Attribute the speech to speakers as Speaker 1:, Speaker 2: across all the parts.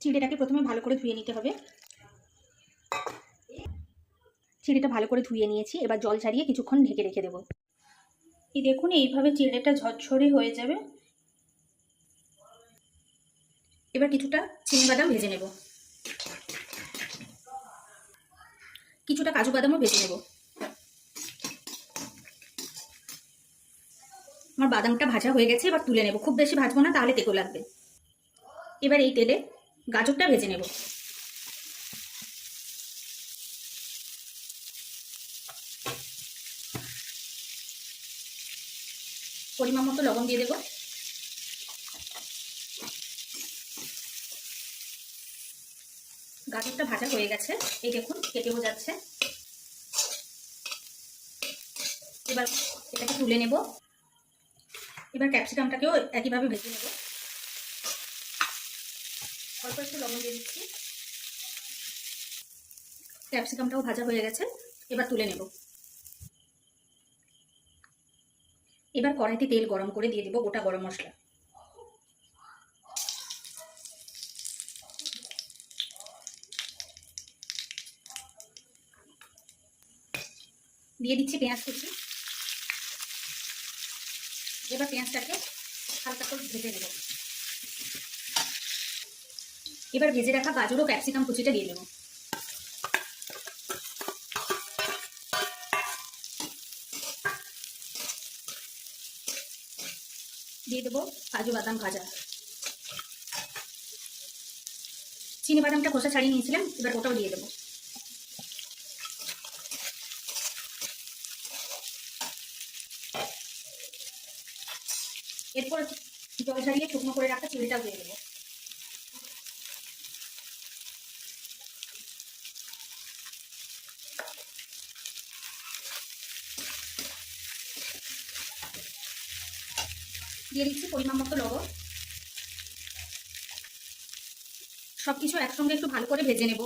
Speaker 1: চিড়েটাকে প্রথমে ভালো করে ধুয়ে নিতে হবে। চিড়েটা ভালো করে ধুয়ে নিয়েছি, এবার জল ছাড়িয়ে কিছুক্ষণ ঢেকে রেখে দেবো। এই দেখুন, এইভাবে চিড়েটা ঝরঝরে হয়ে যাবে। এবার কিছুটা চিনিবাদাম ভেজে নেব, কিছুটা কাজু বাদামও ভেজে নেব। আমার বাদামটা ভাজা হয়ে গেছে, এবার তুলে নেব। খুব বেশি ভাজবো না, তাহলে তেতো লাগবে। এবার এই তেলে গাজরটা ভেজে নেব। পরিমাণ মতো লবণ দিয়ে দেব। গাজরটা ভাজা হয়ে গেছে, এই দেখুন কেটেও যাচ্ছে। এবার এটাকে তুলে নেব। এবার ক্যাপসিকামটাকেও একইভাবে ভেজে নেব। অল্প একটু লবণ দিয়ে দিচ্ছি। ক্যাপসিকামটাও ভাজা হয়ে গেছে, এবার তুলে নেব। এবার কড়াইতে তেল গরম করে দিয়ে দেব গোটা গরম মশলা। দিয়ে দিচ্ছি পেঁয়াজ কুচি। এবার পেঁয়াজটাকে হালকা করে ভেজে নেব। এবার ভেজে রাখা গাজর ও ক্যাপসিকাম কুচিটা দিয়ে দেব। দিয়ে দেবো কাজু বাদাম ভাজা। চিনি বাদামটা খোসা ছাড়িয়ে নিয়েছিলাম, এবার ওটাও দিয়ে দেবো। এরপর জল ছাড়িয়ে শুকনো করে রাখা চিড়েটাও দিয়ে দেবো। দিয়ে দিচ্ছি পরিমাণ মতো লবণ। সবকিছু একসঙ্গে একটু ভালো করে ভেজে নেব।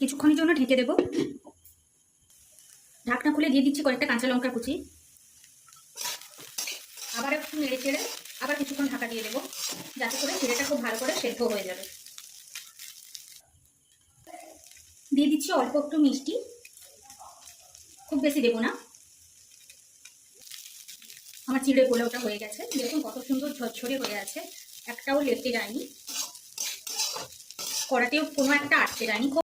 Speaker 1: কিছুক্ষণের জন্য ঢেকে দেব। ঢাকনা খুলে দিয়ে দিচ্ছি কয়েকটা কাঁচা লঙ্কা কুচি। আবার একটু নেড়ে চেড়ে আবার কিছুক্ষণ ঢাকা দিয়ে দেবো, যাতে করে চিড়েটা খুব ভালো করে সেদ্ধ হয়ে যাবে। দিয়ে দিচ্ছি অল্প একটু মিষ্টি, খুব বেশি দেবো না। আমার চিড়ে পোলাওটা হয়ে গেছে, দেখুন কত সুন্দর ঝরঝরে হয়ে আছে, একটাও লেপটে যায়নি, কড়াতেও কোনো একটা আটকে যায়নি।